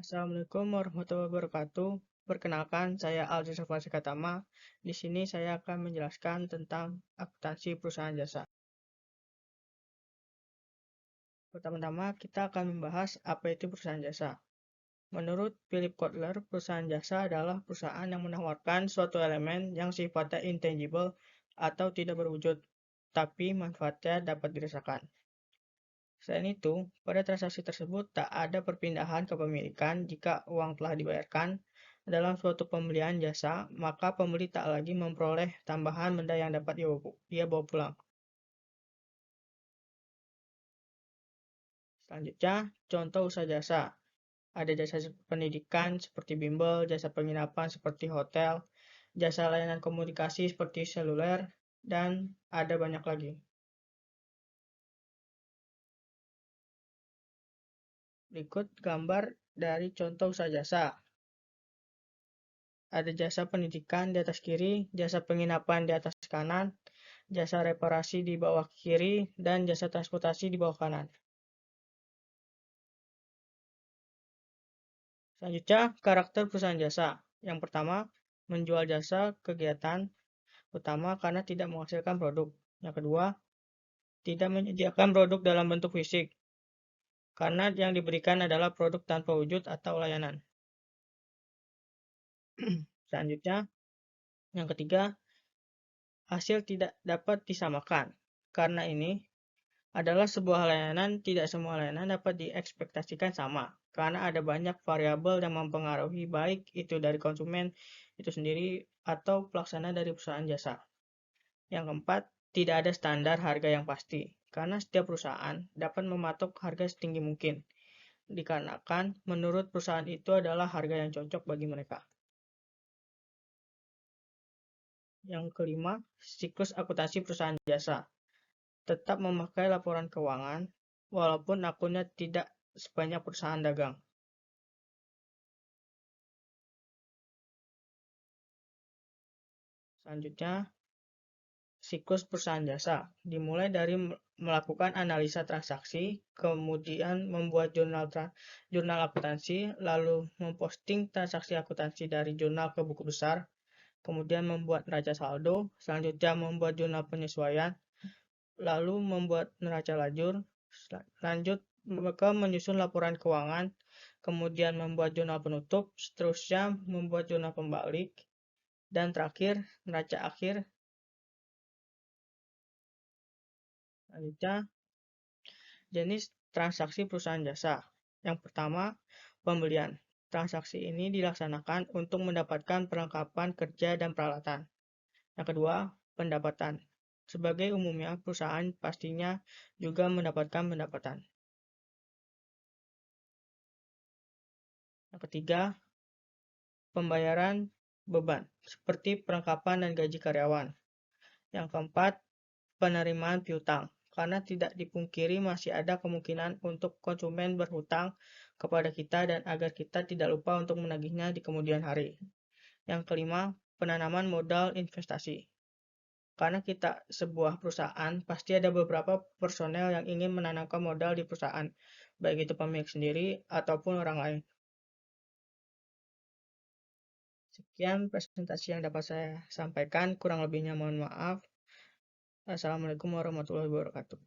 Assalamualaikum warahmatullahi wabarakatuh. Perkenalkan, saya Aldi Katama. Di sini saya akan menjelaskan tentang akuntansi perusahaan jasa. Pertama-tama, kita akan membahas apa itu perusahaan jasa. Menurut Philip Kotler, perusahaan jasa adalah perusahaan yang menawarkan suatu elemen yang sifatnya intangible atau tidak berwujud, tapi manfaatnya dapat dirasakan. Selain itu, pada transaksi tersebut tak ada perpindahan kepemilikan jika uang telah dibayarkan. Dalam suatu pembelian jasa, maka pembeli tak lagi memperoleh tambahan benda yang dapat ia bawa pulang. Selanjutnya, contoh usaha jasa. Ada jasa pendidikan seperti bimbel, jasa penginapan seperti hotel, jasa layanan komunikasi seperti seluler, dan ada banyak lagi. Berikut gambar dari contoh usaha jasa. Ada jasa pendidikan di atas kiri, jasa penginapan di atas kanan, jasa reparasi di bawah kiri, dan jasa transportasi di bawah kanan. Selanjutnya, karakter perusahaan jasa. Yang pertama, menjual jasa kegiatan utama karena tidak menghasilkan produk. Yang kedua, tidak menyediakan produk dalam bentuk fisik karena yang diberikan adalah produk tanpa wujud atau layanan. Selanjutnya, yang ketiga, hasil tidak dapat disamakan. Karena ini adalah sebuah layanan, tidak semua layanan dapat diekspektasikan sama, karena ada banyak variabel yang mempengaruhi baik itu dari konsumen itu sendiri atau pelaksana dari perusahaan jasa. Yang keempat, tidak ada standar harga yang pasti, karena setiap perusahaan dapat mematok harga setinggi mungkin, dikarenakan menurut perusahaan itu adalah harga yang cocok bagi mereka. Yang kelima, siklus akuntansi perusahaan jasa. Tetap memakai laporan keuangan, walaupun akunnya tidak sebanyak perusahaan dagang. Selanjutnya, siklus perusahaan jasa. Dimulai dari melakukan analisa transaksi, kemudian membuat jurnal akuntansi, lalu memposting transaksi akuntansi dari jurnal ke buku besar, kemudian membuat neraca saldo, selanjutnya membuat jurnal penyesuaian, lalu membuat neraca lajur, lanjut ke menyusun laporan keuangan, kemudian membuat jurnal penutup, seterusnya membuat jurnal pembalik, dan terakhir neraca akhir. Selanjutnya, jenis transaksi perusahaan jasa. Yang pertama, pembelian. Transaksi ini dilaksanakan untuk mendapatkan perlengkapan kerja dan peralatan. Yang kedua, pendapatan. Sebagai umumnya, perusahaan pastinya juga mendapatkan pendapatan. Yang ketiga, pembayaran beban, seperti perlengkapan dan gaji karyawan. Yang keempat, penerimaan piutang, karena tidak dipungkiri masih ada kemungkinan untuk konsumen berhutang kepada kita dan agar kita tidak lupa untuk menagihnya di kemudian hari. Yang kelima, penanaman modal investasi. Karena kita sebuah perusahaan, pasti ada beberapa personel yang ingin menanamkan modal di perusahaan, baik itu pemilik sendiri ataupun orang lain. Sekian presentasi yang dapat saya sampaikan, kurang lebihnya mohon maaf. Assalamualaikum warahmatullahi wabarakatuh.